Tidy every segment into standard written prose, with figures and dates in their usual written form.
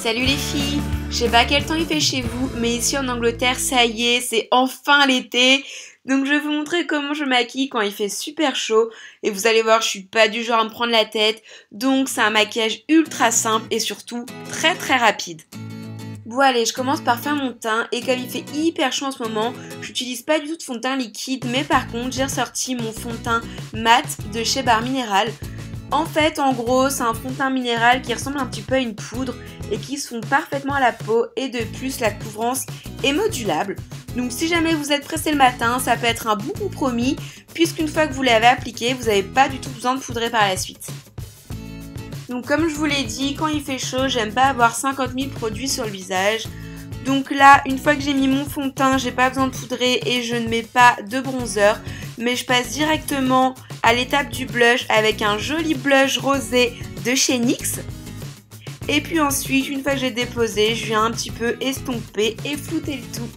Salut les filles, je sais pas quel temps il fait chez vous, mais ici en Angleterre, ça y est, c'est enfin l'été. Donc je vais vous montrer comment je maquille quand il fait super chaud. Et vous allez voir, je suis pas du genre à me prendre la tête. Donc c'est un maquillage ultra simple et surtout très très rapide. Bon allez, je commence par faire mon teint et comme il fait hyper chaud en ce moment, j'utilise pas du tout de fond de teint liquide, mais par contre j'ai ressorti mon fond de teint mat de chez Bar Minéral. En fait, en gros, c'est un fond de teint minéral qui ressemble un petit peu à une poudre et qui se fond parfaitement à la peau et de plus la couvrance est modulable. Donc si jamais vous êtes pressé le matin, ça peut être un bon compromis puisqu'une fois que vous l'avez appliqué, vous n'avez pas du tout besoin de poudrer par la suite. Donc comme je vous l'ai dit, quand il fait chaud, j'aime pas avoir 50 000 produits sur le visage. Donc là, une fois que j'ai mis mon fond de teint, j'ai pas besoin de poudrer et je ne mets pas de bronzer. Mais je passe directement à l'étape du blush avec un joli blush rosé de chez NYX. Et puis ensuite, une fois que j'ai déposé, je viens un petit peu estomper et flouter le tout.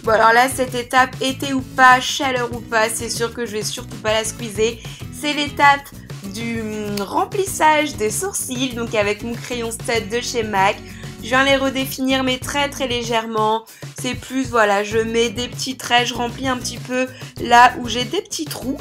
Bon alors là, cette étape, été ou pas, chaleur ou pas, c'est sûr que je vais surtout pas la squeezer. C'est l'étape du remplissage des sourcils, donc avec mon crayon stud de chez MAC. Je viens les redéfinir mais très très légèrement. C'est plus, voilà, je mets des petits traits, je remplis un petit peu là où j'ai des petits trous.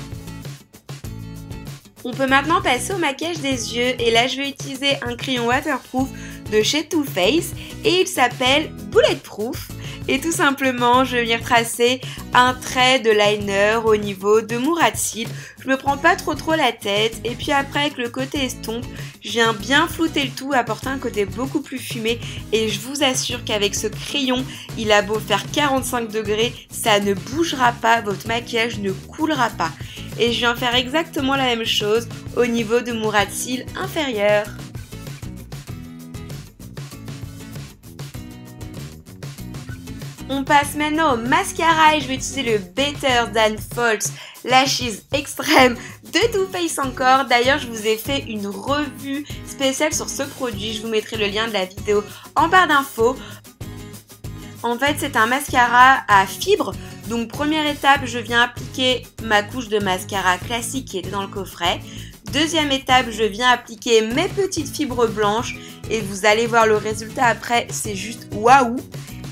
On peut maintenant passer au maquillage des yeux et là je vais utiliser un crayon waterproof de chez Too Faced et il s'appelle Bulletproof. Et tout simplement, je vais venir tracer un trait de liner au niveau de mon ras de cils. Je me prends pas trop la tête. Et puis après, avec le côté estompe, je viens bien flouter le tout, apporter un côté beaucoup plus fumé. Et je vous assure qu'avec ce crayon, il a beau faire 45 degrés, ça ne bougera pas, votre maquillage ne coulera pas. Et je viens faire exactement la même chose au niveau de mon ras de cils inférieur. On passe maintenant au mascara et je vais utiliser le Better Than False Lashes Extreme de Too Faced encore. D'ailleurs, je vous ai fait une revue spéciale sur ce produit. Je vous mettrai le lien de la vidéo en barre d'infos. En fait, c'est un mascara à fibres. Donc, première étape, je viens appliquer ma couche de mascara classique qui était dans le coffret. Deuxième étape, je viens appliquer mes petites fibres blanches et vous allez voir le résultat après, c'est juste waouh!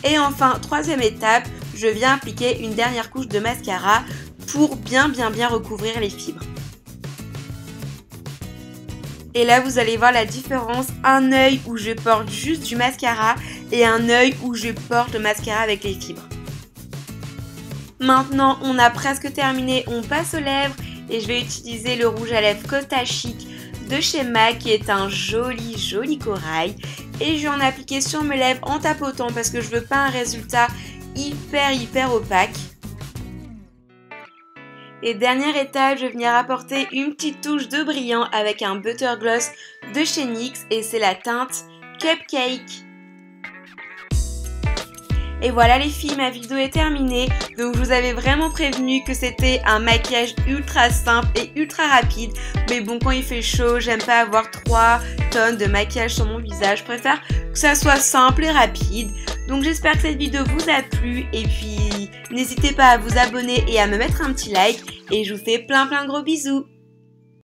Et enfin, troisième étape, je viens appliquer une dernière couche de mascara pour bien recouvrir les fibres. Et là, vous allez voir la différence, un œil où je porte juste du mascara et un œil où je porte le mascara avec les fibres. Maintenant, on a presque terminé, on passe aux lèvres et je vais utiliser le rouge à lèvres Costa Chic de chez MAC qui est un joli corail. Et je vais en appliquer sur mes lèvres en tapotant parce que je veux pas un résultat hyper opaque. Et dernière étape, je vais venir apporter une petite touche de brillant avec un butter gloss de chez NYX et c'est la teinte Cupcake. Et voilà les filles, ma vidéo est terminée. Donc je vous avais vraiment prévenu que c'était un maquillage ultra simple et ultra rapide. Mais bon, quand il fait chaud, j'aime pas avoir 3 tonnes de maquillage sur mon visage. Je préfère que ça soit simple et rapide. Donc j'espère que cette vidéo vous a plu. Et puis n'hésitez pas à vous abonner et à me mettre un petit like. Et je vous fais plein de gros bisous.